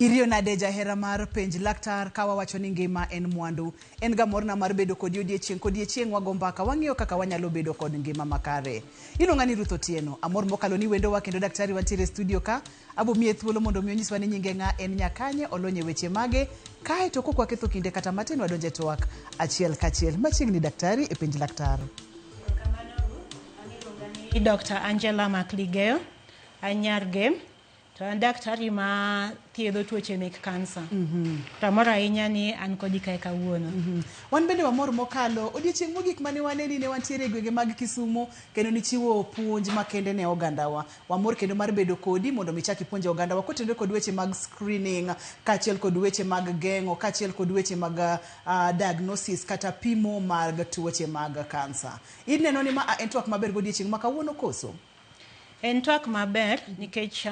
Irio nade jahera mar penj laktar kawa wacho ni ngima en mwandu. En gamorna mar bedo kod odiechieng' wago mbaka wang'iyo kaka wanyalo bedo kod ngima makare. Iluonga ni Ruth Otieno, amor mokalo ni wendo wa kendo daktari wantiere studio ka. Abo miye thuolo mondo mi onyiswa ni nyinge ng'a en nyakanye olonye weche mage. Kae to kokwa ketho kinde kata matin wadonje twak achiel kachiel. Machiegni daktari e penj laktar. Dr. Angela Macligeo, anyarge. To an daktari ma thiedho tuoche mek kansa. Tamora ahinya ni an kodi kae kawuono. Wan bende wamor mokalo odiechieng' mogik mane waneni ne wantiere e gwenge mag Kisumu kendo nichiwo puonj makende ne ogandawa. Wamor kendo mar bedo kodi mondo michaki puonje ogandawa kotenore kod weche mag screening, kaachiel kod weche mag geng'o, kaachiel kod weche mag diagnosis kata pimo mag tuoche mag kansa. Ineno ni ma en twak maber godiechieng' ma kawuono koso? En twak maber nikech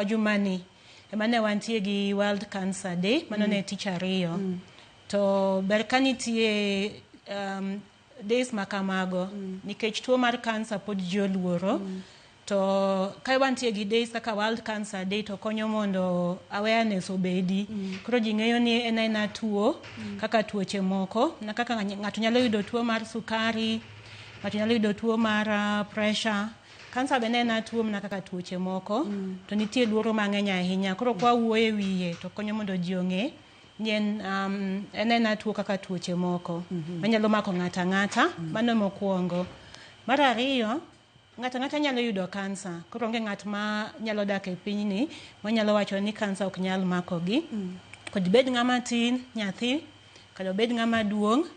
jumani emane wantie gi World Cancer Day, mano ne tich ariyo. To ber ka nitie days makamago nikech tuo mar kansa pod ji oluoro. To ka wantie gi days kaka World Cancer Day to konyo mondo awareness obedi. Koro ji ng'eyo ni en aina tuo kaka tuoche moko, na kaka ng'ato nyalo yudo tuo mar sukari, ng'ato nyalo yudo tuo mar pressure. Kansa bende en tuo mana kaka tuoche moko, to nitie luoro mang'eny ahinya. Koro kwa wuoye wiye to konyo mondo ji ong'e ni en tuo kaka tuoche moko. Manyalo mako ng'ata ng'ata, mano mokwongo. Mar ariyo, ng'ata ng'ata nyalo yudo kansa. Koro onge ng'at ma nyalo dak e pinyni manyalo wacho ni kansa ok nyal makogi. Kod bed ng'ama tin, nyathi, kod bed ng'ama duong',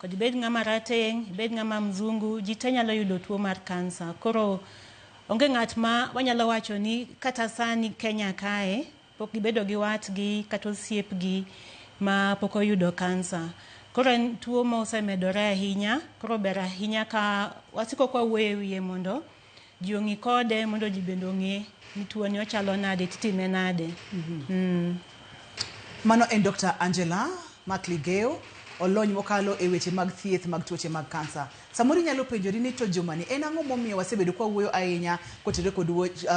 kod bed ng'ama rateng', bed ng'ama mzungu, ji te nyalo yudo tuo mar kansa. Koro onge ng'at ma wanyalo wacho ni kata sani Kenya kae pok gibedo gi watgi kata osiepgi ma pok oyudo kansa. Koro en tuo ma osemedore ahinya, koro ber ahinya ka wasiko kwa wuoye wiye mondo ji ong'i kode, mondo ji bende ong'e ni tuo ni ochalo nade, titime nade. Mano en Dr. Angela Macligeo, olony mokalo e weche mag thieth mag tuoche mag kansa. Samoro nyalo penjori ni to jumani en ang'o momiyo wasebedo kwa wuoyo ahinya kotenore kod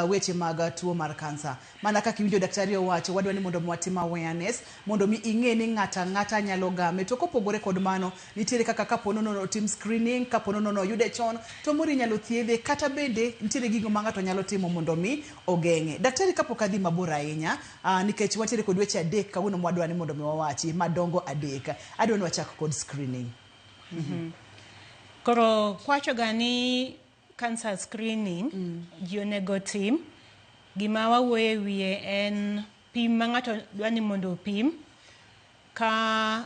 weche mag tuo mar kansa. Mana kaka iwinjo daktari owacho, wadwa ni mondo watim awareness mondo mi ing'e ni ng'ata ng'ata nyalo game. To kopogore kod mano, nitiere kaka kapo nono tim screening, kapo nono yude chon, to mori nyalo thiedhe, kata bende nitiere gigo ma ng'ato nyalo timo mondo mi ogeng'e. Daktari kapok adhi mabor ahinya, nikech wantiere kod weche adek kawuono mwadwa ni mondo mi wawachi madongo adek. Adwa ni wachak kod screening. Koro kwacho gani cancer screening ji onego tim. Gima wawuoye wiye en pim ma ng'ato dwa ni mondo pim ka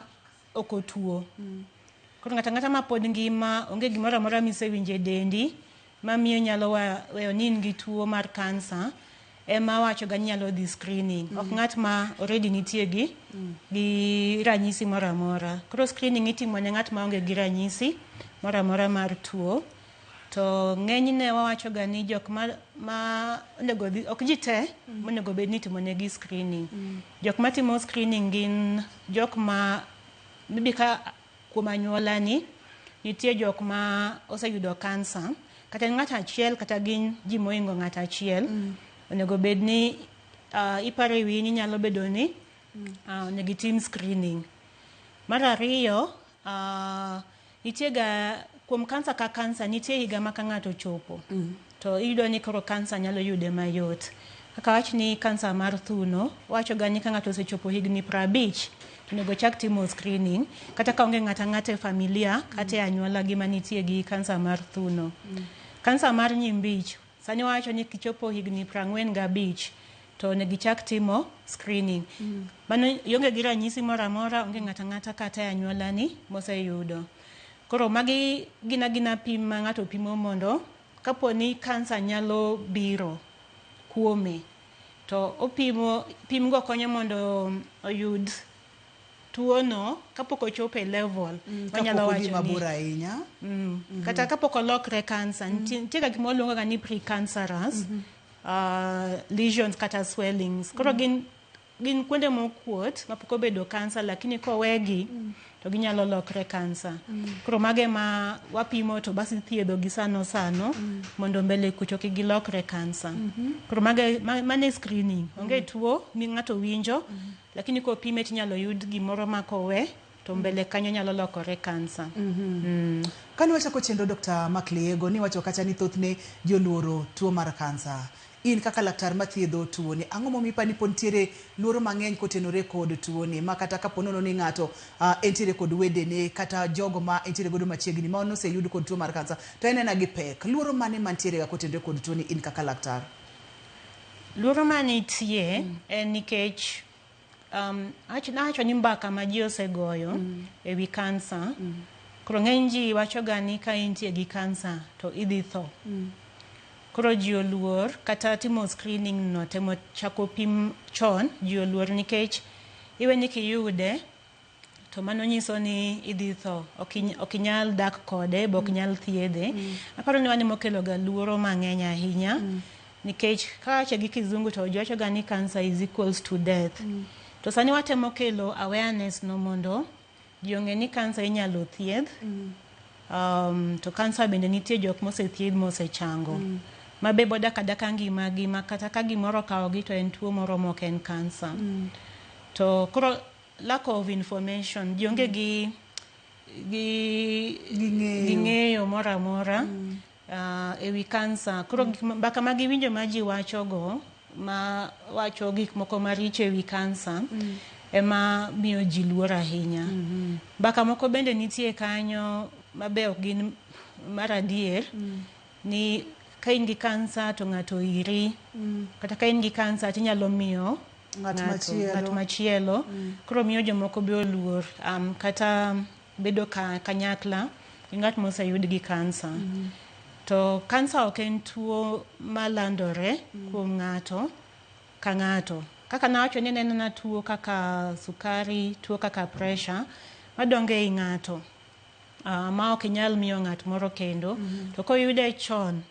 ok otuo. Koro ng'ata ng'ata ma pod ngima, onge gimoro amora misewinje dendi mamiyo nyalo weyo ni in gi tuo mar kansa, ema wacho ga nyalo dhi screening. Ok ng'at ma already nitie gi ranyisi moro amora. Koro screening itimo ne ng'at ma onge gi ranyisi moro amora mar tuo. To ng'enyne wawacho ga ni jok ma onego dhi, ok ji te monego bed ni timo negi screening. Jok ma timo screening gin jok ma maybe ka kuom anyuola ni nitie jok ma oseyudo kansa, kata ng'at achiel kata gin ji moingo ng'at achiel. Onego bed ni iparo e wiyi ni nyalo bedo ni onego itim screening. Mar ariyo, nitie ga kuom kansa ka kansa nitie higa ma ka ng'ato chopo. To iyudo ni koro kansa nyalo yude mayot. Kaka wach ni kansa mar thuno, wacho ga ni ka ng'ato osechopo higni 50, to onego chak timo screening. Kata ka onge ng'ata ng'ata e familia, kata e anyuola gi manitie gi kansa mar thuno. Kansa mar nyimbich, sani wacho ni kichopo higni 45 to onego ichak timo screening. Mano ionge gi ranyisi moro amora, onge ng'ata ng'ata kata e anyuola ni moseyudo. Koro magi gina pim ma ng'ato pimo mondo kapo ni kansa nyalo biro kuome, to pim go konyo mondo oyud tuono kapok ochopo e level manyalo wacho ni mabor ahinya. Kata kapok olokre kansa, nitie ga gima luongo ni precancerous lesions kata swellings. Koro gin gin kuonde mokuot mapok obedo kansa lakini kowegi to ginyalo lokre kansa. Koro mage ma wapimo to basi thiedho gi sano mondo mbele kucho ki gilokre kansa. Koro mane screening. Onge tuo mi ng'ato winjo lakini ko pime tinyalo yud gimoro ma kowe to mbele kanyo nyalo lokore kansa. Kani wachako chenro Dr. Makliego ni wacho kacha ni thothne joluoro tuo mar kansa. In kaka laktar mathiedho tuo ni ang'o momi pani pontiere luoro mang'eny kotenore kod tuo ni ma kata ka ponono ni ng'ato entiere kod wedene kata jogo ma entiere godo machiegni ma onose yud kod tuo mar kansa to en gi pek. Luoro mane mantiere ga kotenore kod tuo ni in kaka laktar? Luoro manitie en nikech acho ni mbaka ma ji osegoyo ewi kansa. Koro ng'eny ji wacho ga ni ka intie gi kansa to idhi tho. Koro ji oluor kata timo screening no temo chako pim chon ji oluor nikech iwe ni kiyude to mano nyiso ni idhi tho, okinyal dak kode, okinyal thiedhe. Aparo ni wanimo kelo ga luoro mang'eny ahinya nikech kawache gi kizungu to ji wacho ga ni cancer is equals to death. To sani watemo kelo awareness no mondo ji ong'e ni kansa inyalo thiedh. To kansa bende nitie jok mosethiedh mosechango. Mabe boda kadaka ngimagi ma kata ka gimoro kawogi to en tuo moro mok en kansa. To koro lack of information, ji onge gi ng'eyo moro amora ewi kansa. Koro mbaka ma giwinjo ma ji wachogo, ma wacho gik moko maricho ewi kansa, ema miyo ji luor ahinya. Mbaka moko bende nitie kanyo mabe ok gin mar adier ni ka in gi kansa to ng'ato iri, kata ka in gi kansa tinyalo miyo ng'at machielo. Koro miyo jomoko be oluor kata bedo kanyakla gi ng'at moseyud gi kansa. To kansa ok en tuo malandore kuom ng'ato ka ng'ato. Kaka nawacho ni en na tuo kaka sukari, tuo kaka pressure madonge i ng'ato ma ok nyal miyo ng'at moro kendo. To koyude chon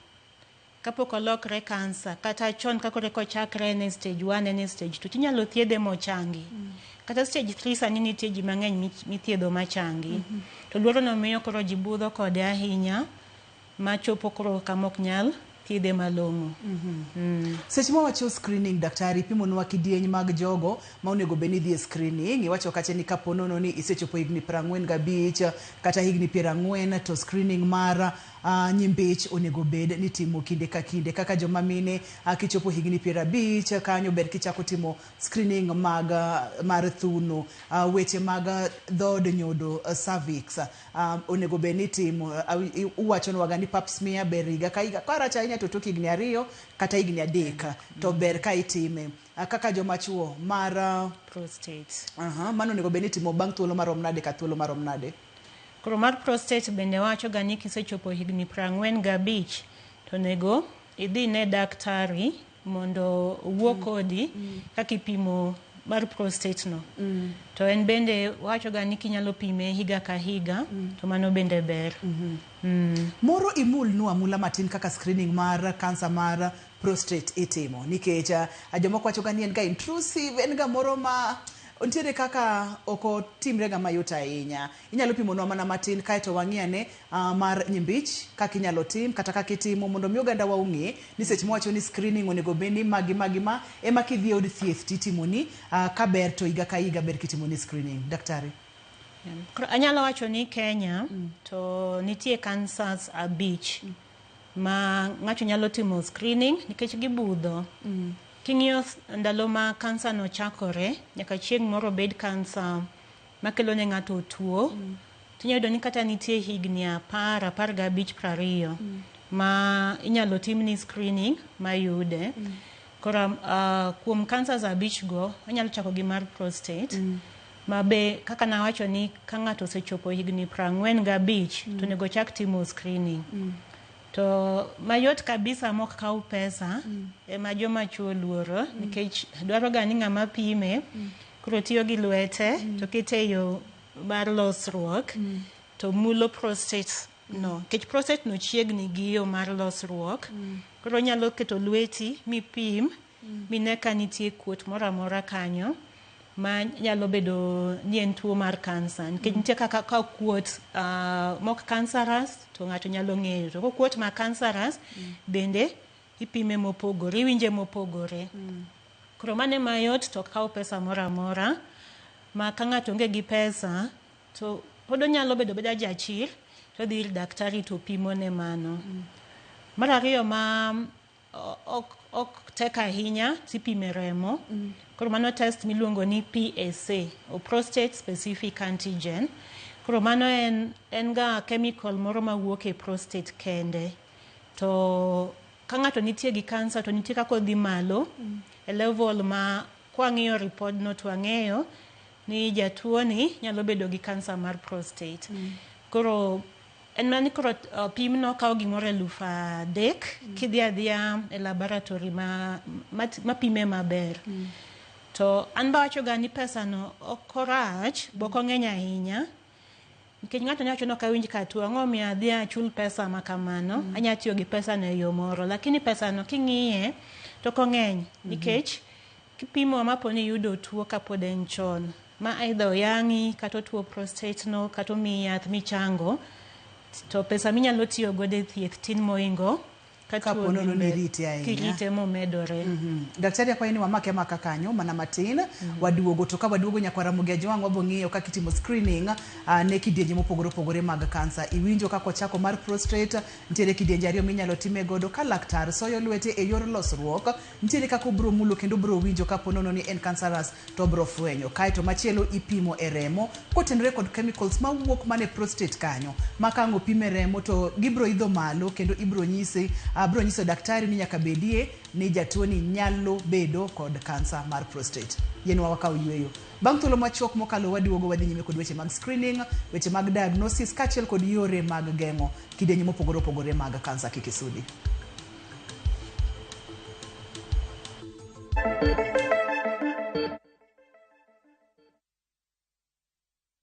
kapok olokre kansa kata chon kako chakre ne stage 1 ne stage 2 tinyalo thiedhe mochangi. Kata stage 3 sani nitie ji mang'eny mithiedho machangi. To luoro no miyo koro ji budho kode ahinya ma chopo koro kamok nyal thiedhe malong'o. Seche ma wacho screening daktari pimonwa kidieny mag jogo ma onego beni dhi screening. Iwacho kache ni kaponono ni isechopo higni 45 kata higni 40 to screening mar nyimbich onego bed ni timo kinde ka kinde. Kaka joma mine kichopo higni 50 kanyo ber kichako timo screening mar thuno, weche mag dhod nyodo, cervix onego bed ni timo. Uwacho nwaga ni pap smear ber higa ka higa. Karacha ahinya to tok higni 2 kata higni 3 to ber ka itime. Kaka joma chuo mar prostate. Mano onego bed ni timo bang' thuolo marom nade ka thuolo marom nade? Koro mar prostate bende wacho ga ni kisechopo higni 45 to nego idhi ne daktari mondo owuo kodi kaka ipimo mar prostate no. To en bende wacho ga ni kinyalo pime higa ka higa to mano bende ber. Moro imul nu amula matin kaka screening mar kansa mar prostate itimo nikech jomoko wacho ga ni en ga intrusive, en ga moro ma ontiere kaka oko timre ga mayot ahinya. Inyalo pimo nwa mana matin kaeto wang'iane mar nyimbich kaka inyalo tim kata kaka itimo mondo mi oganda wa ung'e ni seche mowacho ni screening onego bed ni magi ma ema kidhi od thieth titimo ni ka ber to higa ka higa ber kitimo ni screening. Daktari? Anyalo wacho ni Kenya to nitie cancers 5 ma ng'ato nyalo timo screening nikech gibudho. King'iyo ndalo ma kansa no chakore nyaka chieng' moro bed kansa makelo ne ng'ato tuo. Tinyalo ni kata nitie higni 10, 15, 20 ma inyalo timni screening mayude. Koro kuom cancers 5 go anyalo chako gi mar prostate. Mabe kaka nawacho ni ka ng'ato osechopo higni 45 to nego chak timo screening. To mayot kabisa mok kaw pesa ema joma chuo luoro nikech dwaro ga ni ng'ama pime koro tiyo gi lwete to kete yo mar losruok to mulo prostate no. Nikech prostate no chiegni gi yo mar losruok. Koro nyalo keto lweti mipim mine ka nitie kuot moro amora kanyo ma nyalo bedo ni en tuo mar kansa nikech nitie kaka ka kuot mok cancerous to ng'ato nyalo ng'eyo to kuot ma cancerous bende ipime mopogore iwinje mopogore koro mane mayot to kawo pesa moro amora ma ka ng'ato onge gi pesa to pod onyalo bedo jachir to dhi ir daktari to pimo ne mano mar ariyo ma ok tek ahinya tipime remo koro mano test miluongo ni PSA o prostate specific antigen koro mano en ga chemical moro mawuok e prostate kende to ka ng'ato nitie gi kansa to nitie kaka odhi malo e level ma kwang'iyo ripodno to ang'eyo ni jatuo ni nyalo bedo gi kansa mar prostate koro en mani koro pimno kawo gimoro 3,000 kidhi adhiya e laboratory ma pime maber to an bawacho ga ni pesano ok orach bok ong'eny ahinya nikech ng'ato nyawacho ni ok awinj ka tuo ang'o miyo adhi achul pesa ma kamano anya tiyo gi pesano e yo moro lakini pesano king'iye to ok ong'eny nikech kipimo maponi yudo tuo kapod en chon ma aidha oyang'i kata tuo prostate no kata omiyi yath michango to pesa minyalo tiyo godo e thieth tin moingo kapono ni rite ahinya kirite momedore daktari akwayo ni wamake maka kanyo mana matin waduogo to ka waduogo nyaka Ramogi Ajwang' wabo ng'iyo kaka itimo screening ne kidienje mopogore opogore mag kansa iwinjo kaka ochako mar prostate nitiere kidienje ariyo minyalo time godo ka laktar soyo lwete e yor losruok nitiere kaka obro mulo kendo bro winjo kapono ni en cancerous to bro fwenyo kaito machielo ipimo e remo kotenore kod chemicals mawuok mane prostate kanyo makango pime remo to gibro idho malo kendo ibro nyise bro nyiso daktari ni nyaka bedie ni jatuo ni nyalo bedo kod kansa mar prostate yenwa wakaw yweyo bang' thuolo machuok mokalo waduogo wadhi nyime kod weche mag screening weche mag diagnosis kachiel kod yore mag geng'o kidienje mopogore opogore mag kansa kikisudi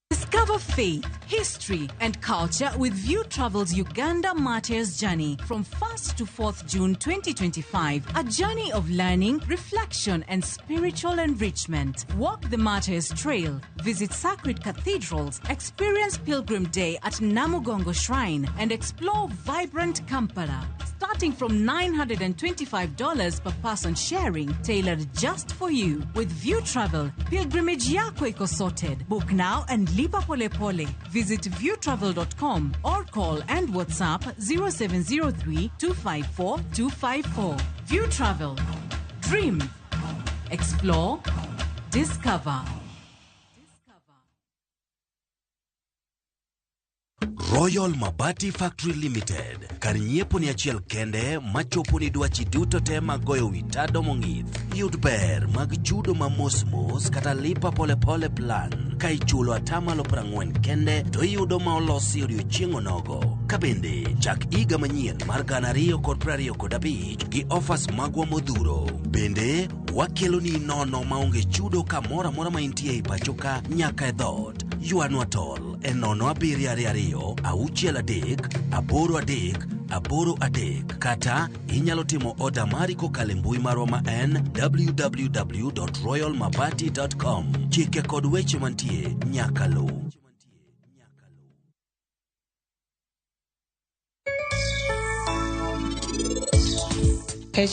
Discover faith, history, and culture with View Travel's Uganda Martyrs Journey from 1st to 4th June 2025. A journey of learning, reflection, and spiritual enrichment. Walk the Martyrs Trail, visit sacred cathedrals, experience Pilgrim Day at Namugongo Shrine, and explore vibrant Kampala. Starting from $925 per person sharing, tailored just for you. With View Travel, pilgrimage yako iko sorted. Book now and lipa pole pole. Visit viewtravel.com or call and WhatsApp 0703 254 254. View Travel. Dream. Explore. Discover. Royal Mabati Factory Limited. Kar nyiepo ni achiel kende machopo ni dwachi duto te magoyo witado mong'ith. Yud ber mag chudo ma mos kata lipa pole pole plan. Ka ichulo atamalo 40 kende to iyudo ma olosi odiochieng' onogo. Kabende chak iga manyien mar 2025 gi offers magwa modhuro. Bende wakelo ni nono maonge chudo kamora mora ma intie ipachoka nyaka e dhot. Yuanwa tol e 0722 638 83 kata inyalo timo order mari kokalo mbui marwa ma en www.royalmabati.com. Chike kod weche mantie nyaka lu.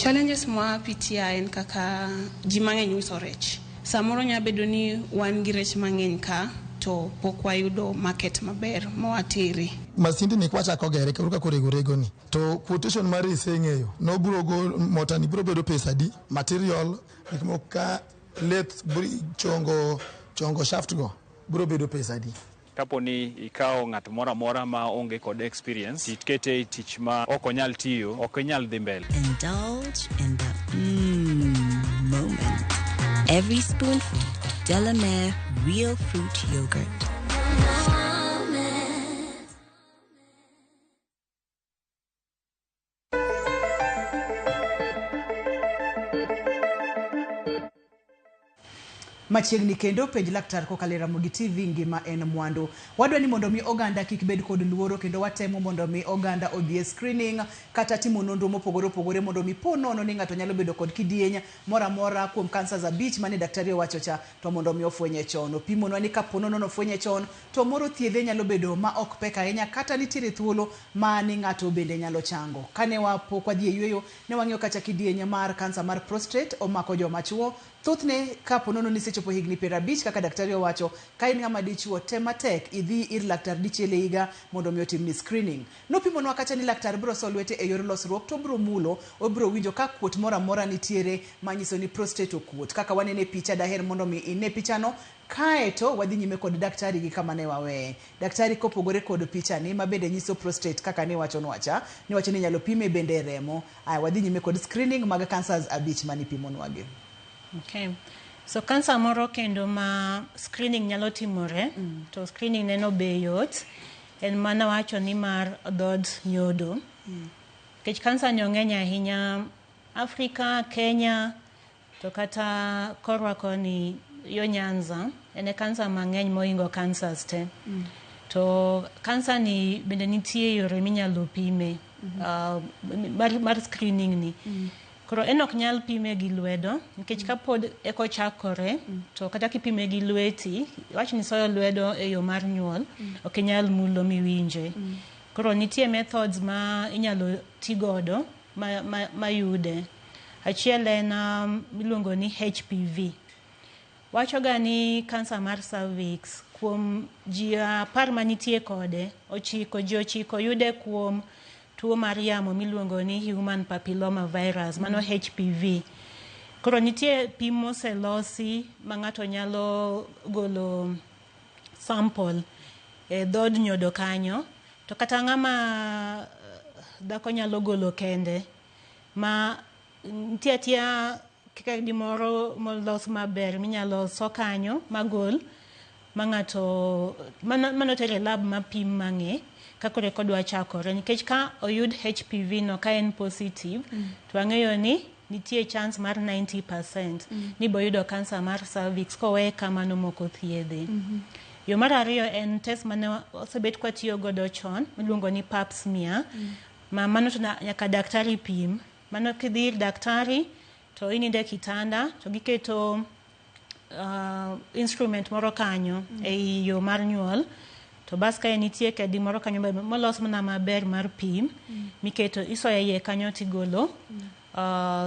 Challenges mwapitia en kaka ji mang'eny uso rech. Samoro nya bedo ni wan gi rech mang'eny ka to pok wayudo market maber mowateri. Masindi ni kwachako gere ka korego ni to quotation mar iseng'eyo no buro go motani buro bedo pesa di material ikmoka let chongo shaft go buro bedo pesa di. Kaponi ikawo ng'at moro amora ma onge kod experience tikete tich ma ok onyal tiyo ok onyal dhi mbele. Indulge in the moment. Every spoonful Delamere real fruit yogurt. Machiegni kendo penj laktar kokalera Ramogi TV ngima en mwandu. Wadwa ni mondo mi oganda kik bed kod luoro kendo watemo mondo mi oganda odhi screening kata timo nonro mopogore opogore mondo mi po nono ni ng'ato nyalo bedo kod kidieny mora mora kuom cancers abich mane daktari owacho cha to mondo mi ofwenye chon. Opimonwa ni kapo nono ofwenye chon to moro thiedhe nyalo bedo ma ok pek ahinya kata nitiere thuolo ma ni ng'ato bende nyalo chango. Kane wapo kwa dhi e yweyo ne wang'iyo kacha kidieny mar kansa mar prostate omako joma chuo. Thothne kapo nono ni sechopo higni 50 kaka daktari owacho ka in ng'ama dichuo tema tek idhi ir laktar dichiel e higa mondo mi otimni screening. Nopimonwa kacha ni laktar biro so lwete e yor losruok to biro mulo obiro winjo ka kuot mora mora nitiere manyiso ni prostate okuot kaka wanene picha daher mondo mi ine pichano kaeto wadhi nyime kod daktari gi kama ne waweye. Daktari kopogore kod picha ni mabende nyiso prostate kaka ne wacho ni nyalo pime bende remo. Wadhi nyime kod screening mag cancers abich mani pimonwa gi. Okay. So cancer moro kendo ma screening nyalo timore to screening neno be yot en mana wacho ni mar dhod nyodo. Kech cancer ng'eny ahinya Afrika, Kenya to kata korwa koni yo Nyanza ene cancer mang'eny moingo cancers te. To cancer ni bende nitie yore minyalo pime mar screening ni. Koro enok nyal pime gi lwedo nikech kapod eko chakore to kata kipime gi lweti wach ni soyo lwedo e yo mar nyuol ok nyal mulo miwinje. Koro nitie methods ma inyalo tigodo mayude. Achiel en miluongo ni HPV. Wacho ga ni kansa mar cervix kuom ji 10 manitie kode ji 9 yude kuom tuo mar yamo miluongo ni human papilloma virus mano HPV. Koro nitie pim moselosi ma ng'ato nyalo golo sample e dhod nyodo kanyo to kata ng'ama dhako nyalo golo kende ma nitie atia kaka gimoro molos maber minyalo so kanyo magol ma ng'ato mano tere lab mapim mang'e kako rekodwa chakore nikech ka oyud HPV no ka en positive to ang'eyo ni nitie chance mar 90% ni boyudo cancer mar cervix kowe kamano moko thiedhe. Yo mar ariyo en test mane osebet kwa tiyo godo chon miluongo ni pap smear ma mano to nyaka daktari pim. Mano kidhir daktari to ininde kitanda to giketo instrument moro kanyo e yo mar nyuol to bas ka nitie kedi moro kanyo molos mana maber mar pim miketo isoye iye kanyo tigolo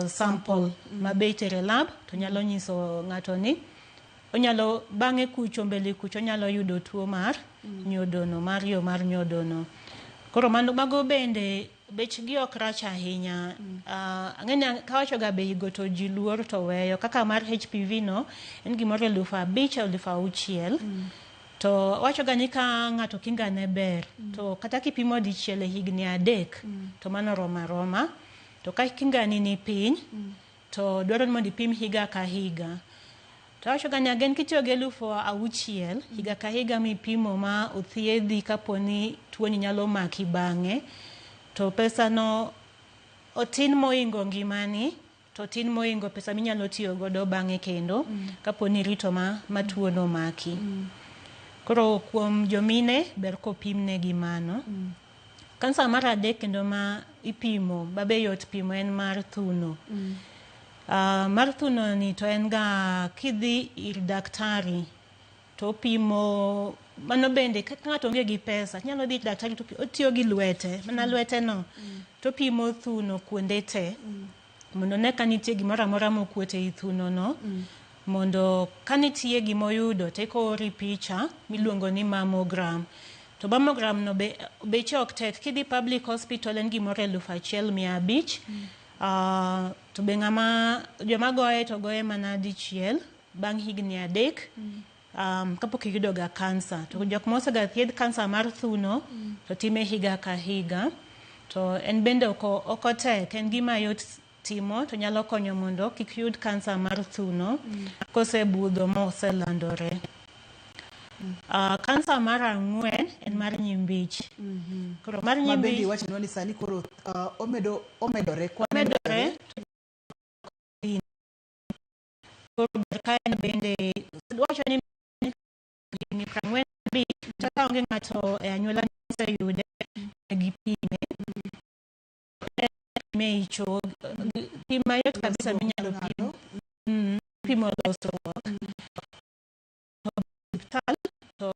sample mabetere lab to nyalo nyiso ng'ato ni onyalo bang'e kucho mbele kucho nyalo yudo tuo mar nyodono mar yo mar nyodono. Koro mago bende bechgi ok rach ahinya. Ang'enya kawacho ga bei go to ji luor to weyo kaka mar HPV no en gimoro 5,000 6,000 to wacho ga ni ka ng'ato kinga ne ber to kata kipimo dichiel e higni 3 to mano roma to ka kinga ni piny to dwaro ni mondo ipim higa ka higa. To wacho ga ni agen kitiyo gi 6,000 higa ka higa mipimo ma othiedhi kaponi tuo ni nyalo maki bang'e to pesa no otin moingo ngimani to tin moingo pesa minyalo tiyo godo bang'e kendo kaponi rito ma tuo no maki. Koro kuom jomine ber kopimne gi mano. Kansa mar adek kendo ma ipimo babe yot pimo en mar thuno. Mar thuno ni to en ga kidhi ir daktari to pimo mano bende ka ng'ato onge gi pesa nyalo dhi daktari to otiyo gi lwete mana lwete no to pimo thuno kuonde te mondo ne ka nitie gimoro amora mokuot e thuno no mondo ka nitie gimoyudo te koori picha miluongo ni mammogram. To mammogram no beche ok tek kidhi public hospital en gimoro 1,500 to be ng'ama joma goye to goye mana dichiel bang' higni 3 kapok iyudo ga kansa. To jok mose ga thiedh kansa mar thuno to time higa ka higa to en bende ok tek en gima yot timo to nyalo konyo mondo kik yud kansa mar thuno kosebudho moselandore. Kansa mar 4 en mar nyimbich. Koro mar nyimbich mabendi wacho ni sani koro omedore koro kaen bende wacho ni ni prangwen bi tata onge ngato e anyuola nise yude gipime icho pima yot kabisa minyalo pim pimo losruok hospital to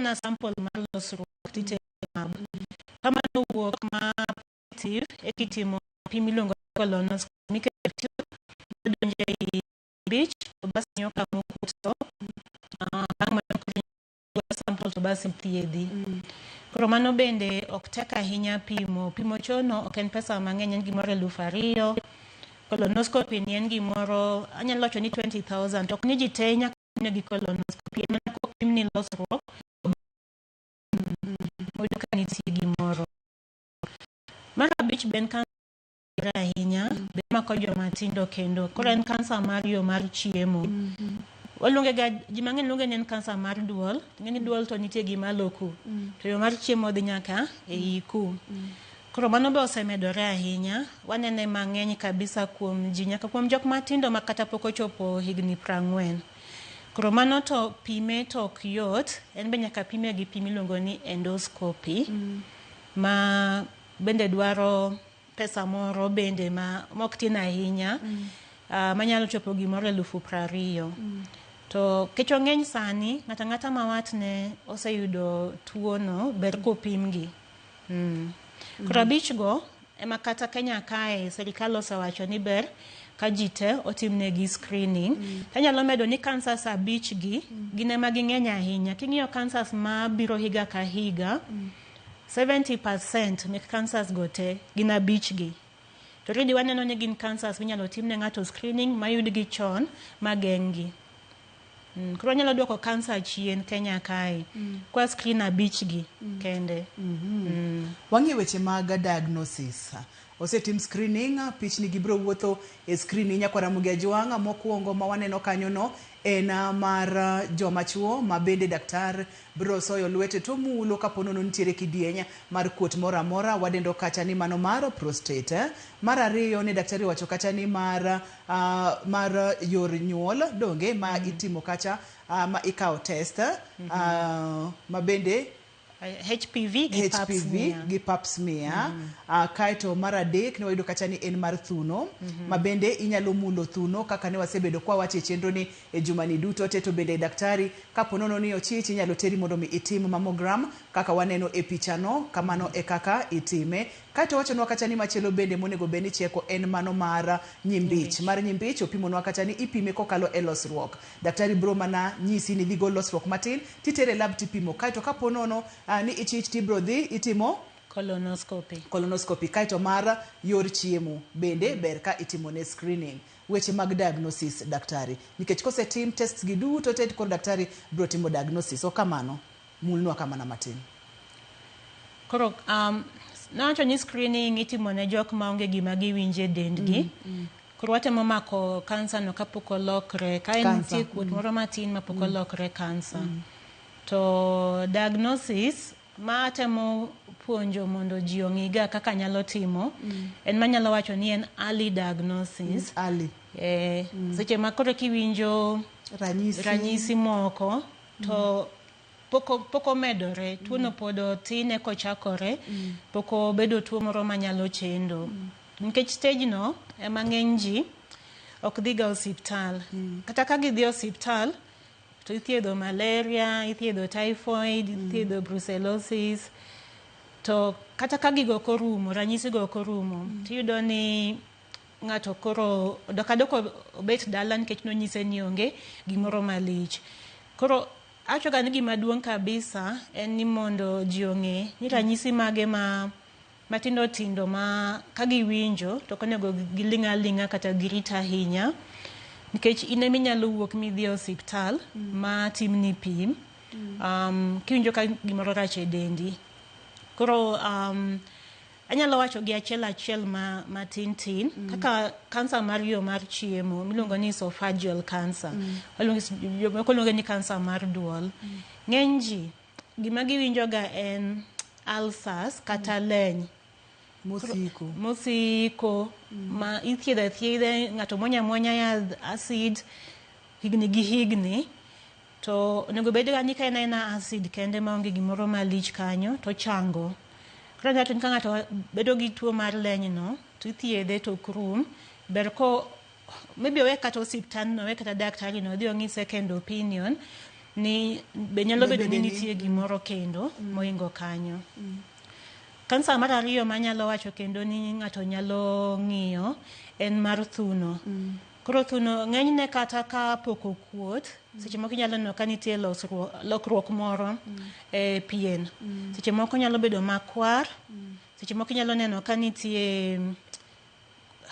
na sample mar losruok tite kama no wuok ma positive ekitimo pim iluongo colonoscopy nikech donje i bich to bas nyoka mokuto bang' sample to bas thiedhi. Koro mano bende ok tek ahinya pimo chono ok en pesa mang'eny, en gimoro 2,000. Colonoscopy ni en gimoro anyalo wacho ni 20,000 to ok ni ji te nyaka gi colonoscopy en mana pim ni losruok moyudo ka nitie gimoro. Mar abich ben kansa ahinya be mako joma tindo kendo koro en kansa mar yo mar chiemo. Waluonge ga ji mang'eny luonge ni en kansa mar duol, ng'eni duol to nitie gima loku to yo mar chiemo dhi nyaka e iku. Koro mano be osemedore ahinya, wanene mang'eny kabisa kuom ji nyaka kuom jok matindo ma kata pok ochopo higni 40. Koro mano to pime to ok yot, en be nyaka pime gi pim iluongo ni endoscopy ma bende dwaro pesa moro bende ma ok tin ahinya manyalo chopo gimoro 20,000. To kecho ng'eny sani ng'ata ma watne oseyudo tuono ber kopimgi. Koro abichgo ema kata Kenya kae serikal osewacho ni ber ka ji te otimnegi screening. Anyalo medo ni kansas abichgi gin ema ging'eny ahinya. King'iyo kansas ma biro higa ka higa 70% mek kansas go te gin abichgi. To ridi waneno ni gin kansas minyalo timne ng'ato screening mayudgi chon mageng'gi. Koro nyalo duoko kansa chien Kenya kae kwa screen abichgi kende. Wang'e weche mag diagnosis. Osetim screening, pichni gibro wuotho e screening Nyakwaramo Ajwang' mokwongo ma waneno kanyono en mar joma chuo ma bende daktar bro soyo lwete to mulo kapono nitiere kidieny mar kuot moro amora, wadendo kacha ni mano mar prostate. Mar ariyo ne daktari wacho kacha ni mar yor nyuol donge ma itimo kacha ma ikawo test ma bende HPV gi pap smear. Kaito mar adek ne wayudo kacha ni en mar thuno ma bende inyalo mulo thuno kaka ne wasebedo kwa wache chenro ni e jumani duto te. To bende daktari kaponono ni ochich inyalo teri mondo mi itim mammogram kaka waneno e pichano, kamano e kaka itime. Kaito wachonwa kacha ni machielo bende monego beni cheko en mano mar nyimbich. Mar nyimbich opimonwa kacha ni ipime kokalo e losruok. Daktari bro mana nyisi ni dhigo losruok matin titere lab tipimo. Kaito kaponono ni ichich tibro dhi itimo colonoscopy. Kaito mar yor chiemo bende ber ka itimo ne screening. Weche mag diagnosis daktari, nikech kosetim tests gi duto te kod daktari bro timo diagnosis. O kamano mulnwa kamana matin. Koro nawacho ni screening itimo ne jok ma onge gima giwinje dendgi. Koro watemo mako kansa no kapok olokre ka nitie kuot moro matin ma pok olokre kansa. To diagnosis ma temo puonjo mondo ji ong'iga kaka nyalo timo en manyalo wacho ni en early diagnosis. Seche ma koro kiwinjo ranyisi moko to poko medore, tuono pod tine kochakore, poko bedo tuo moro manyalo chendo. Nikech stage no ema ng'eny ji ok dhiga osiptal. Kata ka gidhi osiptal to ithiedho malaria, ithiedho typhoid, ithiedho brucellosis. To kata ka gigo korumo, ranyisi go korumo, tiyudo ni ng'ato koro dokadoko obet dala nikech nonyise ni onge gimoro malich. Koro achoga ni gima duong' kabisa en ni mondo ji ong'e ni ranyisi mage matindo tindo ma kagiwinjo to konego giling' aling'a kata girita ahinya, nikech ine minyalo wuok midhi osiptal ma timni pim kiwinjo ka gimoro rach e dendi. Koro anyalo wacho gi achiel matin kaka kansa mar yo mar chiemo miluongo ni esophageal cancer. Waluonge ni kansa mar duol. Ng'eny ji gima giwinjo ga en ulcers kata leny mosiko ma ithiedho ng'ato mwanya yadh acid higni gi higni to onego bed ga ni ka en acid kende maonge gimoro malich kanyo to chango. Koro ng'ato ka ng'ato bedo gi tuo mar lenyno to ithiedhe to krum ber ko maybe owe kata osiptal no owe kata daktari no odhi ong'i second opinion ni be nyalo bedo ni nitie gimoro kendo moingo kanyo. Kansa mar ariyo manyalo wacho kendo ni ng'ato nyalo ng'iyo en mar thuno. Koro thuno ng'enyne kata ka pok okuot seche moko inyalo neno ka nitie lokruok moro e pien. Seche moko nyalo bedo makwar, seche moko inyalo neno ka nitie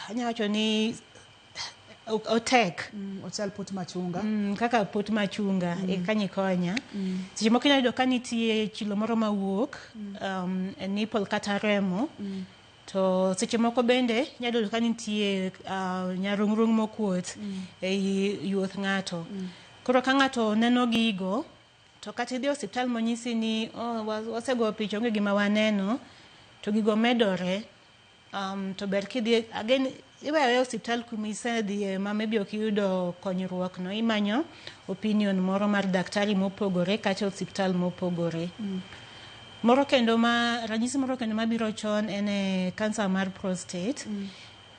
anyalo wacho ni otek ochal pot machunga kaka pot machunga kanyo konya. Seche moko inyalo ka nitie chilo moro mawuok e nipple kata remo. To seche moko bende nyalo ka nitie nyarung'rung mokuot e yuoth ng'ato. Koro ka ng'ato neno gigo to kata idhi osiptal monyisi ni wasego picha onge gima waneno to gigo medore to ber kidhi again iweyo osiptal kuma isedhiye ma maybe ok iyudo konyruok no, imanyo opinion moro mar daktari mopogore kata osiptal mopogore. Ranyisi moro kendo mabiro chon en kansa mar prostate.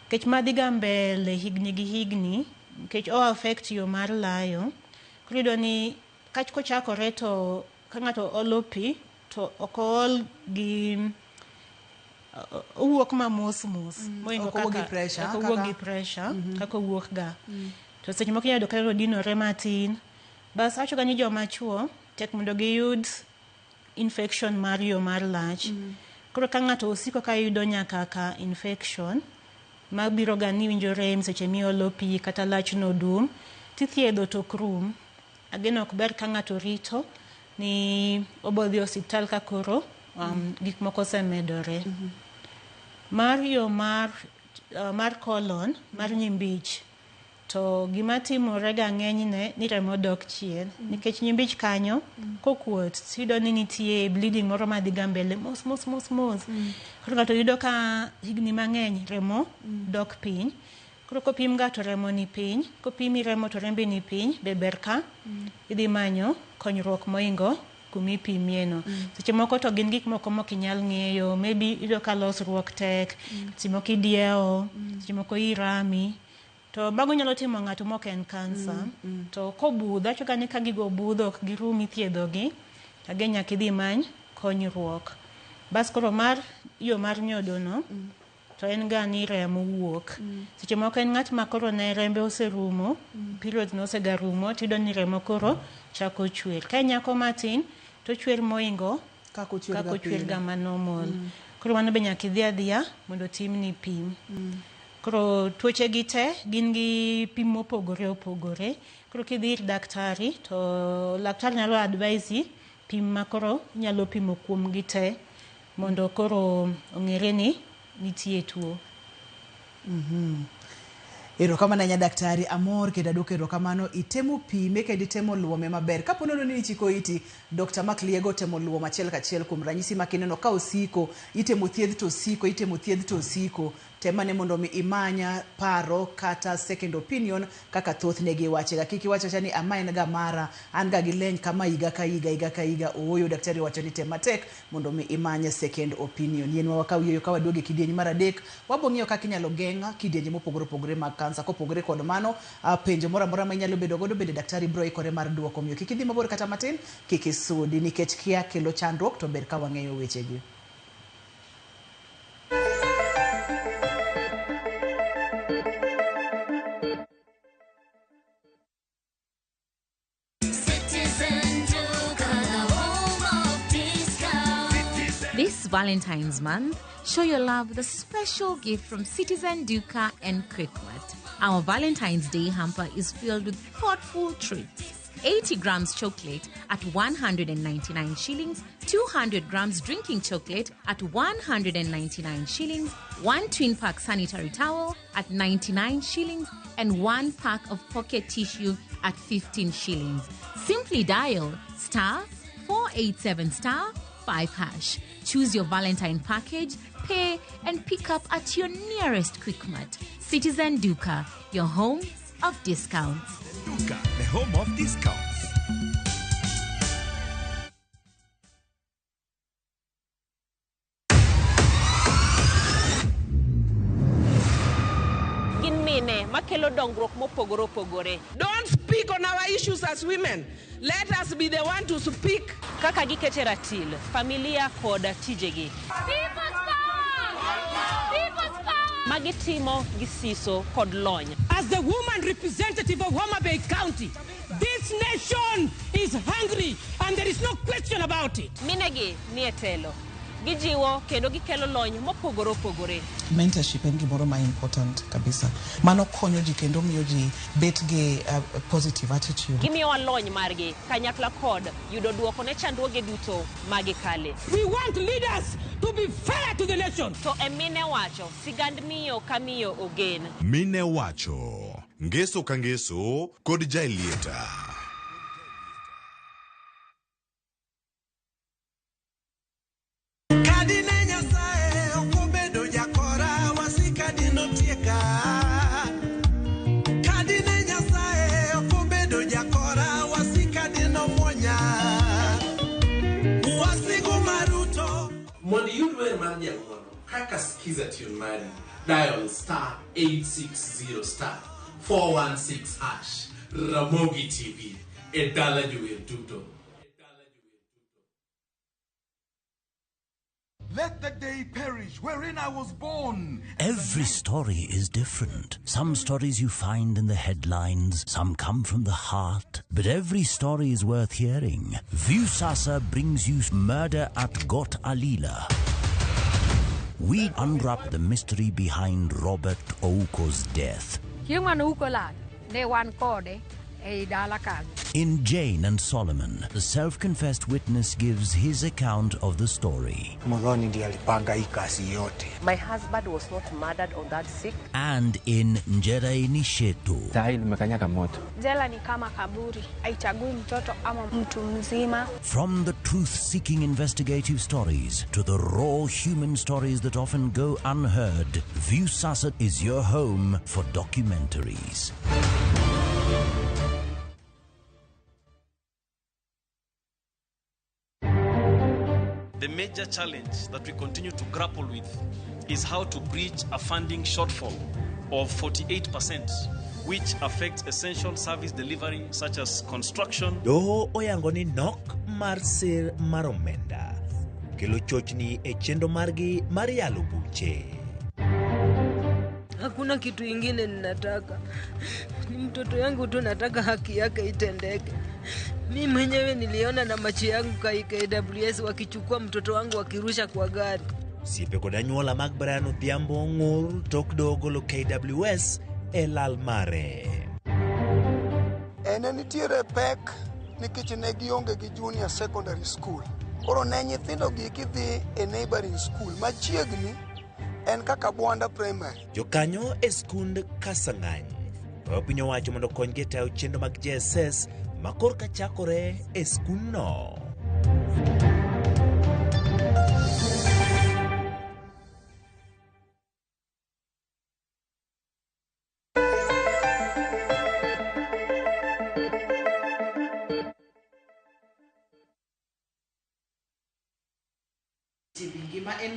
Kech madhi ga mbele higni gi higni kech o affect yo mar layo. Koro iyudo ni kach kochakore to ka ng'ato olo pi to ok ol gi owuok ma mos moingo kaka owuok gi pressure kaka owuok ga. To seche moko inyalo ka odinore matin. Bas acho ga ni joma chuo tek mondo giyud infection mar yo mar lach. Koro ka ng'ato osiko ka yudo nyaka ka infection mabiro ga ni winjo rem seche miolo pi kata lach no dum tithiedho to krum. Again ok ber ka ng'ato rito ni obodhi osiptal ka koro gik moko semedore. Mar yo mar colon mar nyimbich to gima timore ga ng'enyne ni remo dok chien nikech nyimbich kanyo kokuot yudo ni nitie bleeding moro madhi ga mbele mos. Koro ng'ato yudo ka higni mang'eny remo dok piny. Koro kopim ga to remo ni piny, kopimi remo to rembi ni piny, be ber ka idhi manyo konyruok moingo kumi pimie no. Seche moko to gin gik moko mok inyal ng'eyo, maybe iyudo ka losruok tek, seche moko idiewo, seche moko irami. To mago nyalo timo ng'ato mok en kansa. To kobudho, acho ka ni ka gigo budho ok girum ithiedho gi, age nyaka idhi many konyruok. Bas koro yo mar nyodo no to en ga ni remo wuok. Seche moko en ng'at ma koro ne rembe oserumo, period no osega rumo, tiyudo ni remo koro chako chwer. Ka nyako matin to chwer moingo kako chwer ga manormal. Koro mano be nyaka idhi adhiya mondo tim ni pim. Koro tuoche gi te gin gi pim mopogore opogore. Koro kidhi ir daktari to daktari nyalo advise pim ma koro nyalo pimo kuom gi te mondo koro ong'ere ni nitie tuo. Erokamano nya daktari amor kendo adwoko erokamano itemo pime kendo itemo luome maber. Kapo nono ni ichiko iti Dr. Mark Liego temo luom achiel kachiel kuom ranyisi makineno ka osiko itemo thiedh to osiko temane mondo mi imanya paro kata second opinion kaka thoth ne giwache ga. Kiki wacho ni ama en ga mara an ga gileny kama higa ka higa oyo daktari wacho ni tematek mondo mi imanya second opinion. Yen wakawiyo ka waduoge kidieny mar adek wabong'iyo kaka inyalo geng'a kidienje mopogore opogore mag kansa. Kopogore kod mano penjo moro amora ma inyalo bedo godo bende daktari bro ikore mar duoko miyo kik idhi mabor kata matin kik isudi nikech kia kelo chandruok to ber ka wang'eyo weche gi. This Valentine's month, show your love with a special gift from Citizen Duca and Quickmart. Our Valentine's Day hamper is filled with thoughtful treats. 80 grams chocolate at 199 shillings, 200 grams drinking chocolate at 199 shillings, 1 twin pack sanitary towel at 99 shillings, and 1 pack of pocket tissue at 15 shillings. Simply dial *487*5#. Choose your Valentine package, pay, and pick up at your nearest Quickmart. Citizen Duca, your home of discounts. Duka, the home of discounts. Don't speak on our issues as women. Let us be the one to speak. Kaka gikete ratil, familia koda tijegi. People's power! People's power! Magitimo gisiso kod lony. As the woman representative of Homa Bay County, this nation is hungry and there is no question about it. Minegi nietelo. Gijiwo kendo gikelo lony mopogore opogore. Mentorship en gimoro ma important kabisa. Mano konyo ji kendo miyo ji bet gi positive attitude. Gimiyo lony margi kanyakla kod yudo duoko ne chandruoge duto magikale. We want leaders to be fair to the nation. To emine wacho sigand miyo kamiyo ogen. Mine wacho ngeso ka ngeso kod jailieta. Mondi yudwe mandi ya mwono, kaka skiza tune mari, dial star 860 star 416 hash, Ramogi TV, edala juwe tuto. Let the day perish wherein I was born. Every story is different. Some stories you find in the headlines, some come from the heart, but every story is worth hearing. Viusasa brings you Murder at Got Alila. We unwrap the mystery behind Robert Ouko's death. In Jane and Solomon, the self-confessed witness gives his account of the story. My husband was not murdered on that sick. And in Njera Nishetu, from the truth-seeking investigative stories to the raw human stories that often go unheard, Viusasa is your home for documentaries. The major challenge that we continue to grapple with is how to bridge a funding shortfall of 48%, which affects essential service delivery such as construction. Doho oyangoni nok mar sir maromenda kelo chochni e chendo margi mar yalo buche. Hakuna kitu ingine ninataka. Ni mtoto yangu tu nataka haki yake itendeke. Mimi mwenyewe niliona na macho yangu KWS wakichukua mtoto wangu wakirusha kwa gari. Siepe koda nyuola mag Brian Odhiambo ngur tok dogolo KWS el Almare. Ene nitiere pek nikech ne gionge gi junior secondary school. Koro ne nyithindo gi kidhi e neighboring school machiegni en kaka Bwanda Primary. Jokanyo e skund Kasang'any piny owacho mondo konygi tayo chenro mag JSS makor ka chakore e skundno.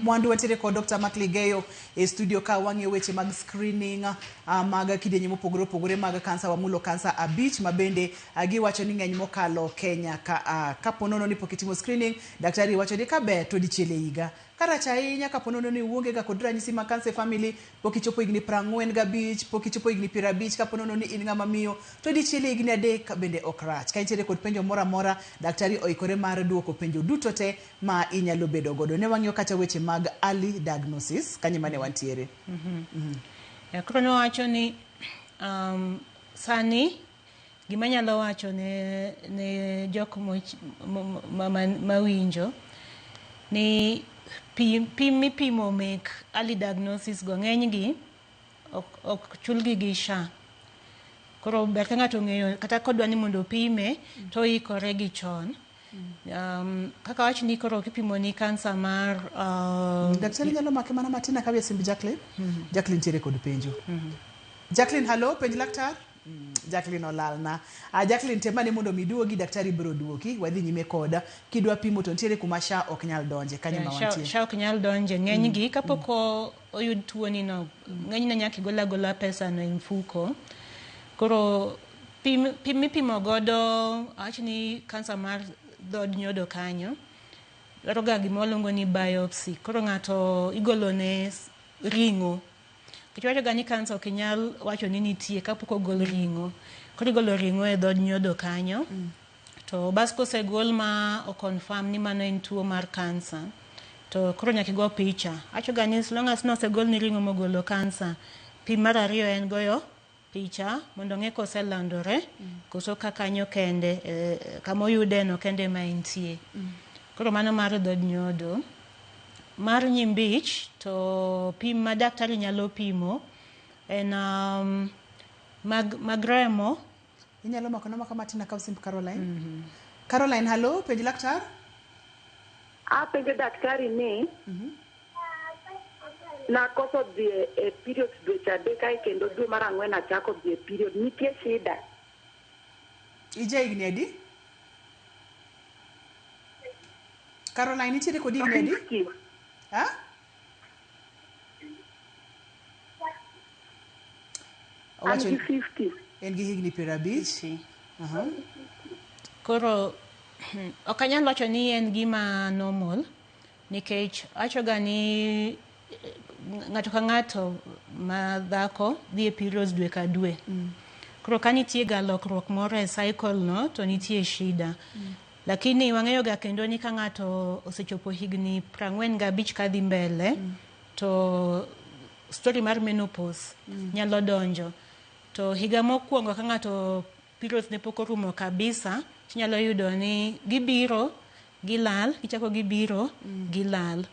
Mwandu watere ko Dr. Makligeyo e studio ka wange weche mag screening mag kidenye mopogore opogore mag kansa wa mulo kansa abich mabende giwacho ni ng'eny mokalo Kenya ka ponono ni pokitimo screening daktari wacho ni kabe to dichiele higa karacha ahinya ka ponono ni uonge ga kod ranyisi mag kansa family pokichopo igni 45 pokichopo igni 50 ka ponono ni in ng'ama miyo to dichiele igni adek bende okrach ka intere kod penjo mora mora daktari oikore mar duoko penjo duto te ma inyalo bedo godo ne wang'yo kata weche mag early diagnosis kanye mane wantiere. Krono wacho ni sani gima nyalo wacho ne jok mawinjo ni pimo mek early diagnosis go ng'eny gi ok chulgi gi SHA. Koro ber ka ng'ato ng'eyo kata kodwa ni mondo pime to ikore gi chon. Kaka wach ni koro kipimo ni kansa mar daktari nyalo make mana matina kawe simbi Jacqueline. Jacqueline tiere kod penjo. Jacqueline, hello, penj laktar. Jacqueline olalna. Jacqueline temane mondo miduogi daktari biro duoki wadhi nyime koda kidwa pimo to ntiere kuma sha ok nyal donje kanyo ma wantie. Sha ok nyal donje ng'eny gi kapoko oyud tuo ni no ng'eny na nyaki gola pesa no mfuko. Koro pimo godo achni kansa mar dhod nyodo kanyo. Roga gimolongo ni biopsy. Koro ng'ato igolone ringo. Kichwacho gani kansa ok nyal wacho ni nitie kapok ogol ringo. Koro igolo ringo e dhod nyodo kanyo. To bas kosegol ma o confirm ni mano en tuo mar kansa. To koro nyaki go picha. Acho gani as long as no segol ni ringo mogolo kansa. Pim mar ariyo en goyo picha mondo ng'e koselandore koso kakanyo kende kamoyude no kende ma entie. Koro mano mar dhod nyodo. Mar nyimbich to pim ma daktari nyalo pimo en mag remo. Inyalo makona matina ka usimp Caroline. Caroline, hello, penj laktar? Penjo daktari ni. Nakoso dhi e period dweche adek kae kendo dwe mar ang'wen achako dhi e period. Nitie shida? Ija higni adi? Caroline, nitiere kodi higni adi? Ha? An gi 50. En gi higni 50. Koro ok anyal wacho ni en gima normal nikech achoga ni ng'ato ka ng'ato ma dhako dhi e periods dwe ka dwe. Koro ka nitie ga lokruok moro e cycle no to nitie shida. Lakini wang'eyo ga kendo ni ka ng'ato osechopo higni 45 kadhi mbele to story mar menopause nyalo donjo. To higa mokwongo ka ng'ato periods ne pok orumo kabisa, nyalo yudo ni gibiro, gilal, kichako gibiro, gilal.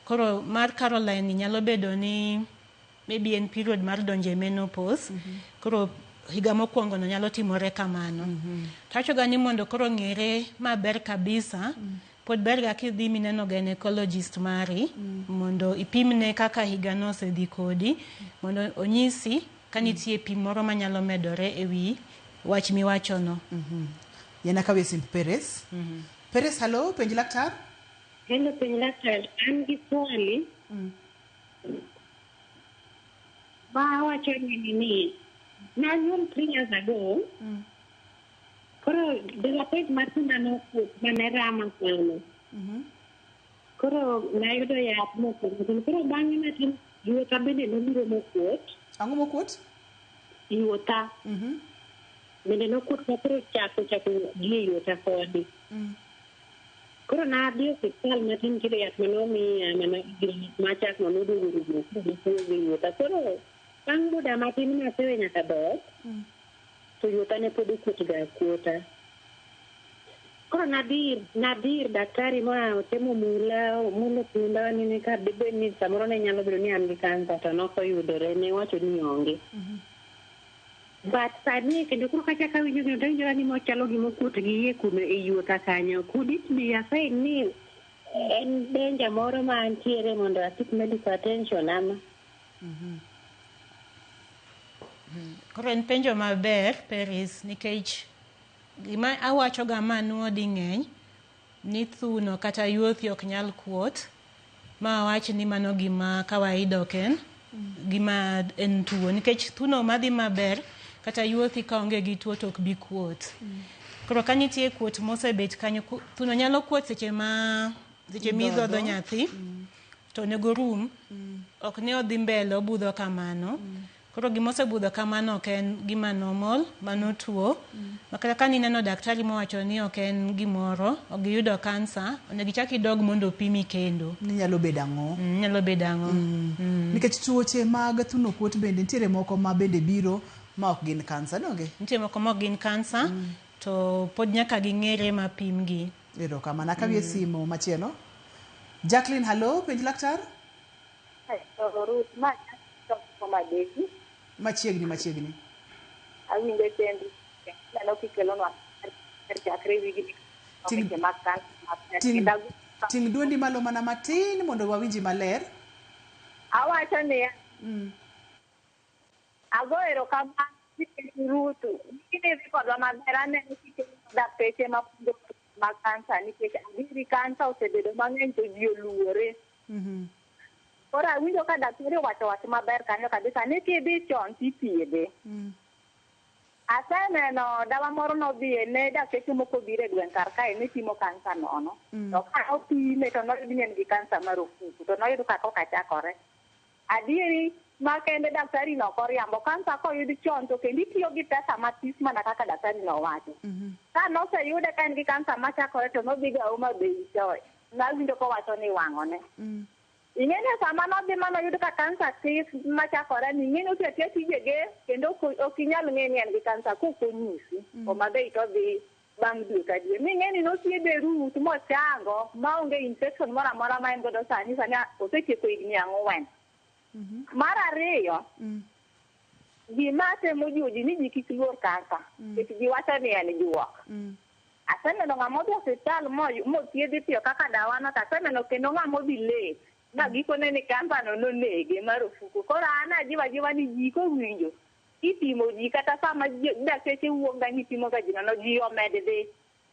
Koro mar Caroline nyalo bedo ni maybe en period mar donje menopause. Koro higa mokwongo no nyalo timore kamano. Tacho ga ni mondo koro ng'ere maber kabisa, pod ber ga kidhi mineno gynecologist mari, mondo ipimne kaka higa no osedhi kodi, mondo onyisi kanitie pim moro manyalo medore ewi wach miwacho no. Yana kawe simp Perez. Perez, hello, penj laktar? Hello, penj laktar. An gi swali. Ba wacho ni na nyuol 3 years ago. Koro development mar tunda mane rama sana. Koro nayudo yath moko. Koro bang'e natin yuota bende nobiro mokuot. Ang'o mokuot? Yuota. Bende nokuot koro chako gi yuota kodi. Koro nadhi e hospital matin kiro yath manomiya machak noduogo gi yuota. Koro bang' muda matin nasewe nyaka dhoth. To yuota ne pod okuot ga kuota. Koro nadir daktari ma otemo mulo punda ni ka dibed ni samoro ne nyalo bedo ni an gi kansa to nokoyudore, ne wacho ni onge. But sani kendo koro kachaka winjo ni donjo ni mochalo gimokuot gi iye kuno e yuota kanyo. Could it be a sign ni en danger moro ma antiere mondo asik medical attention ama? Koro en penjo maber, Paris, nikech gima awacho ga manuo di ng'eny ni thuno kata yuothi ok nyal kuot, ma wach ni mano gima kawaida ok en gima en tuo, nikech thuno madhi maber kata yuothi ka onge gi tuo to ok bi kuot. Koro ka nitie kuot mosebet kanyo, thuno nyalo kuot seche midhodho nyathi to nego rum, ok ne odhi mbele obudho kamano. Koro gimosebudho kamano ok en gima normal, mano tuo. Makata ka nineno daktari mowacho ni ok en gimoro, ok giyudo kansa, onego ichak idog mondo opimi kendo. Nyalo bedo ang'o? Nyalo bedo ang'o. Nikech tuoche mag thuno kuot bende nitiere moko ma bende biro ma ok gin kansa, donge? Nitiere moko ma ok gin kansa, to pod nyaka ging'ere ma pim gi. Erokamano, akawie simu machielo. Jacqueline, hello, penj laktar? Machiegni. Awinjo tendi. Neno kikelonwa chakre wigi. Ting' duondi malo mana matin mondo wawinji maler. Awacho ni ago erokamano rutu kine ricordo maber aneno kike dakteche mapuonjo mag kansa nikech adiri kansa osebedo mang'eny to ji oluore. Koro awinjo ka daktari wacho wach maber kanyo kabisa ni kidhi chon tithiedhe. Aseneno dawa moro nodhi ne dakteche moko biro e gweng' kar kae ni timo kansa nono. To ka opime to noyudo ni en gi kansa mar ofuku to noyudo kaka okachakore. Adieri makende daktari no koriambo kansa koyudi chon to kendo itiyo gi pesa matis mana kaka daktari no wacho. Ka noseyude ka en gi kansa machakore to nodhi ga Homa Bay to nawinjo kowacho ni wang'one. Ing'eni sama nodhi manoyudo ka kansa tis machakore ni ing'eni otiatia tijege kendo ok inyal ng'e ni en gi kansa kokonyisi. Homa Bay to dhi bang' dwe ka dwe. Ming'eni nothiedhe rut mochango maonge infection moro amora ma en godo sani osetieko higni 4. Mar ariyo, gima temo jiwo ji ni ji kik luor kansa, nikech ji wacho ni en juok. Aseneno ng'ama odhi osiptal mothiedhi piyo kaka dawano, to aseneno kendo ng'ama odhi late ma gikone ni kansa no nonege mar ofuku. Koro an ajiwa ni ji kowinjo ipimo ji kata sama dakteche wuok ga ni pimo ga ji nono ji omed dhi.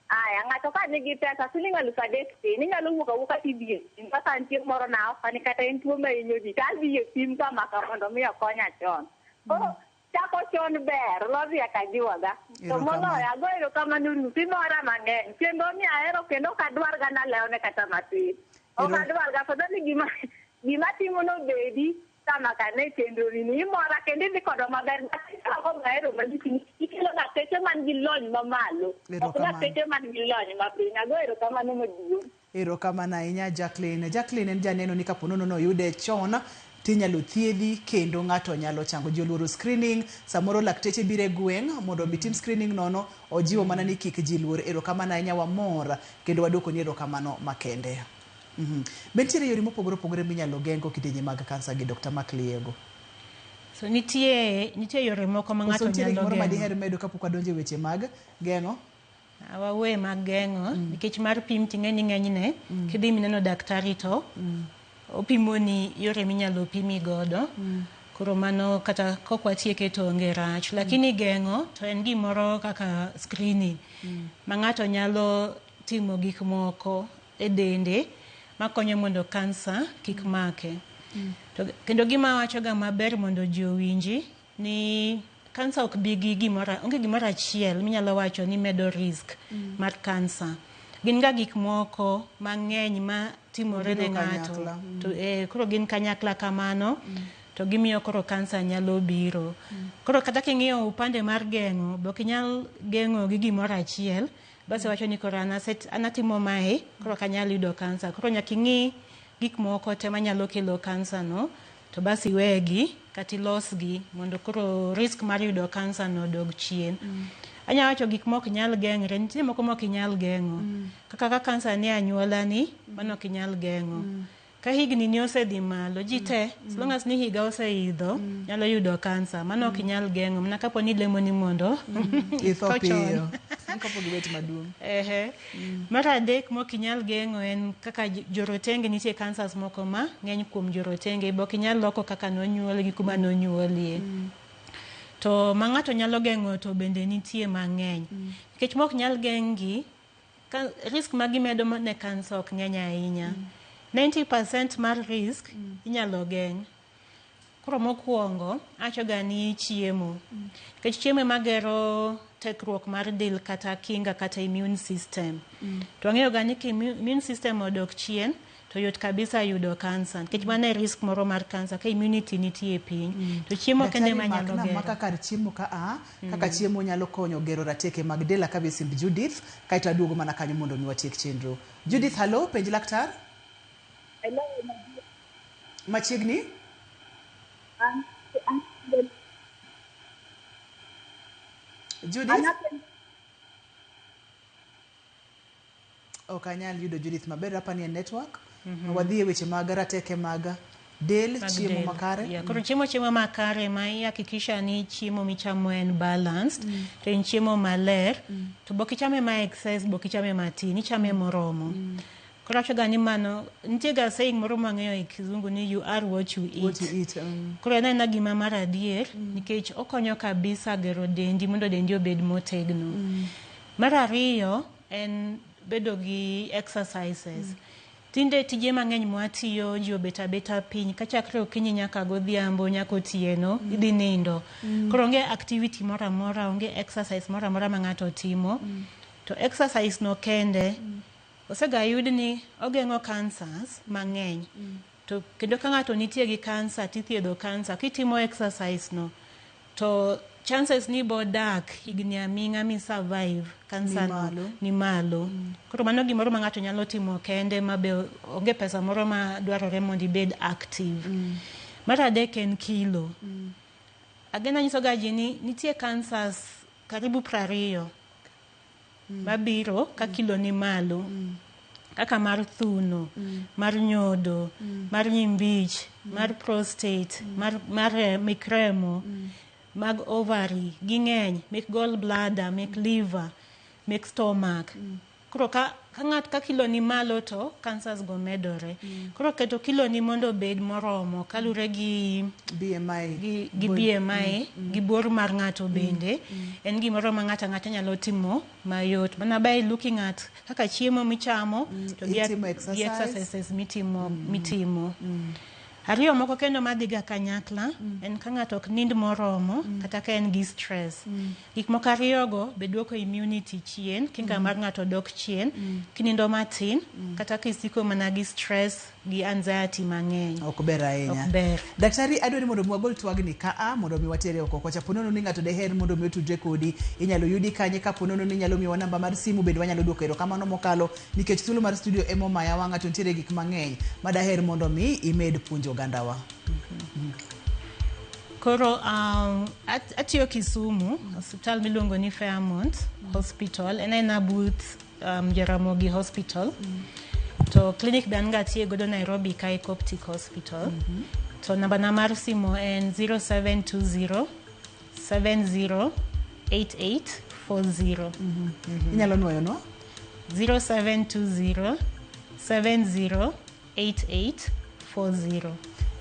Aya, ng'ato ka nigi pesa siling 3,000 tin, inyalo wuok awuoka tidhi kaka nitie moro na okani kata en tuo ma hinyo ji, tadhi e pim kama ka mondo mi okonya chon. Koro chako chon ber, lodhi akajiwaga. To moloyo ago erokamano Ruth, imora mang'eny. Kendo ni ahero kendo ok adwar ga nalewne kata matin. Ok adwar ga fedha ni gima timo no bedi kama kane kendo ni imora kendo idhi kodo maber. Ako gaero maliki ikelo dakteche man gi lony mamalo. Ok dakteche man gi lony mapiny. Ago erokamano maduong'. Erokamano ahinya Jacqueline. Jacqueline en janeno ni kapo nono noyude chon tinyalo thiedhi kendo ng'ato nyalo chango. Ji oluoro screening, samoro lakteche biro e gweng' mondo otim screening nono, ojiwo mana ni kik ji luor. Erokamano ahinya, wamor kendo wadwoko ni erokamano makende. Bentiere yore mopogore opogore minyalo geng'o kidienje mag kansa gi Dr. Mark Liego? So nitie yore moko ma ng'ato nyalo geng'o. Moro ma diher medo kapok wadonjo e weche mag geng'o? Wawe mag geng'o nikech mar pim ting'eni ng'enyne kidhi mineno daktari to opimoni yore minyalo pimi godo. Koro mano kata kok watieke to onge rach. Lakini geng'o to en gimoro kaka screening ma ng'ato nyalo timo gik moko e dende makonyo mondo kansa kik make. Kendo gima wachoga maber mondo ji owinji ni kansa ok bi gi onge gimoro achiel minyalo wacho ni medo risk mar kansa. Gin ga gik moko mang'eny ma timore ne ng'ato. Koro gin kanyakla kamano to gimiyo koro kansa nyalo biro. Koro kata king'iyo upande mar geng'o, bok inyal geng'o gi gimoro achiel. Basi wacho ni koro anatimo mae, koro kanyal yudo kansa. Koro nyaka ing'i gik moko te manyalo kelo kansa no, to basi wegi kata ilosgi mondo koro risk mar yudo kansa no dog chien. Anya wacho gik mok nyal geng're, nitie moko mok inyal geng'o. Kaka kansa ne anyuola ni, mano ok inyal geng'o. Ka higni ni osedhi malo, ji te, as long as ni higa oseidho, nyalo yudo kansa. Mano ok inyal geng'o, mana kapo ni lemo ni mondo itho piyo. Kapo gibet maduong'. Mar adek mok inyal geng'o en kaka jorotenge, nitie kansas moko ma ng'eny kuom jorotenge, bok inyal loko kaka nonyuol gi kuma nonyuolie. To ma ng'ato nyalo geng'o to bende nitie mang'eny. Nikech mok nyal geng'gi, risk ma gimedo ne kansa ok ng'eny ahinya. 90% mar risk inyalo geng'. Koro mokwongo, achoga ni chiemo. Nikech chiemo magero tekruok mar del kata kinga kata immune system. To ang'eyo ga ni immune system odok chien, to yot kabisa yudo kansa. Nikech mano e risk moro mar kansa, ka immunity nitie piny. To chiemo kende manyalo gero. Maka kar chiemo kaka chiemo nyalo konyo gero rateke mag del. Akabe simb Judith, kaito aduogo mana kanyo mondo mi watiek chenro. Judith, hello, penj laktar? Hello, machiegni? Judith? Ok anyal yudo Judith maber, hapa ni network. Wadhi e weche mag rateke mag del, chiemo makare. Koro chiemo makare ma ihakikisha ni chiemo michamo en balanced, to en chiemo maler, to bok ichame ma excess, bok ichame matin, ichame moromo. Koro awachoga ni mano, nitie ga saying moro mang'eyo e kizungu ni you are what you eat. Koro en gima mar adier, nikech okonyo kabisa gero dendi mondo dendi obed motegno. Mar ariyo en bedo gi exercises. Tinde tije mang'eny mwatiyo ji obet abeta piny kachakre okinyi nyaka godhiambo nyaka otieno idhi nindo. Koro onge activity moro amora, onge exercise moro amora ma ng'ato timo. To exercise no kende osega yud ni ogeng'o cancers mang'eny. To kendo ka ng'ato nitie gi cancer tithiedho cancer kitimo exercise no to chances ni bodak higni aming'a mi survive cancer ni malo. Koro mano gimoro ma ng'ato nyalo timo kende ma be onge pesa moro ma dwarore mondo ibed active. Mar adek en kilo. Agena nyisoga ji ni nitie cancers karibu 20 mabiro ka kilo ni malo. Kaka mar thuno, mar nyodo, mar nyimbich, mar prostate, mar mikremo, mag ovary, ging'eny, mek gallbladder, mek liver, mek stomach. Koro ka kilo ni malo to cancers go medore. Koro keto kilo ni mondo bed moromo kalure gi BMI, gi bor mar ng'ato bende, en gimoro ma ng'ato nyalo timo mayot. Mana by looking at kaka chiemo michamo to gi exercises mitimo. Ariyo moko kendo madhiga kanyakla en ka ng'ato ok nind moromo kata ka en gi stress. Gik moko ariyogo be duoko immunity chien, kinga mar ng'ato dok chien, kinindo matin kata kisiko mana gi stress gi anxiety mang'eny. Ok ber ahinya. Ok ber. Daktari, adwani mondo mwagol twagni kaa mondo mi watere oko kocha. Ponono ni ng'ato deher mondo mi otudre kodi, inyalo yudi kanye ka ponono ni nyalo miwa namba mar simu bende wanyalo duoko erokamano mokalo nikech thuolo mar studio emo maya wa ng'ato nitiere gik mang'eny madaher mondo mi imed puonjo gandawa. Koro atiyo Kisumu, hospital miluongo ni Fairmont Hospital, en abut Jaramogi Hospital. To clinic be an ga tiye godo Nairobi Kai Coptic Hospital. To namba na mar simu en 0720 708840. Inyalo nuoyo no? 0720 708840.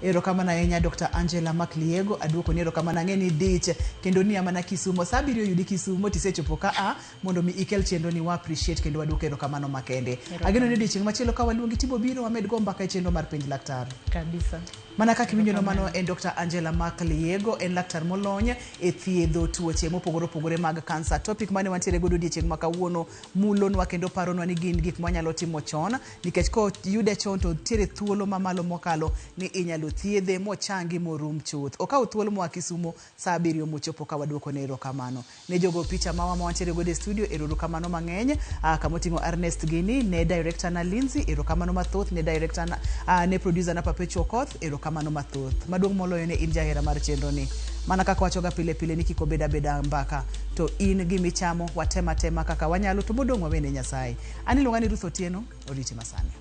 Erokamano ahinya Dr. Angela Makliego, aduoko ni erokamano ng'eni dich kendo ni amana Kisumo sabiro yudi Kisumo tisechopo ka mondo mi ikel chenro ni wa appreciate kendo waduoko erokamano makende. Ageno ni odiochieng' machielo ka waluongi tibo biro wamed go mbaka e chenro mar penj laktar. Kabisa. Mana kaka iwinjo no mano en Dr. Angela Makliego, en laktar molony e thiedho tuoche mopogore opogore mag cancer. Topic mane wantiere godo odiochieng' ma kawuono mulonwa kendo paronwa ni gin gik mwanyalo timo chon nikech ko yude chon to tiere thuolo mamalo mokalo ni inyalo thiedhe mochangi morum chuth. Okaw thuolo moa Kisumo saa 7 mochopo ka waduoko ne erokamano. Ne jogo picha mawa ma wantiere godo e studio erokamano mang'eny. Kamoting'o Ernest Gini, ne director na Lindsay, erokamano mathoth, ne director na ne producer na Perpetual Koth, erokamano mathoth. Maduong' moloyo ne in jahera mar chenro ni. Mana kaka wachoga pile pile ni kiko beda mbaka to in gimichamo watema kaka wanyalo to modong' wawene Nyasaye. Ani luonga ni Ruth Otieno, oriti masani.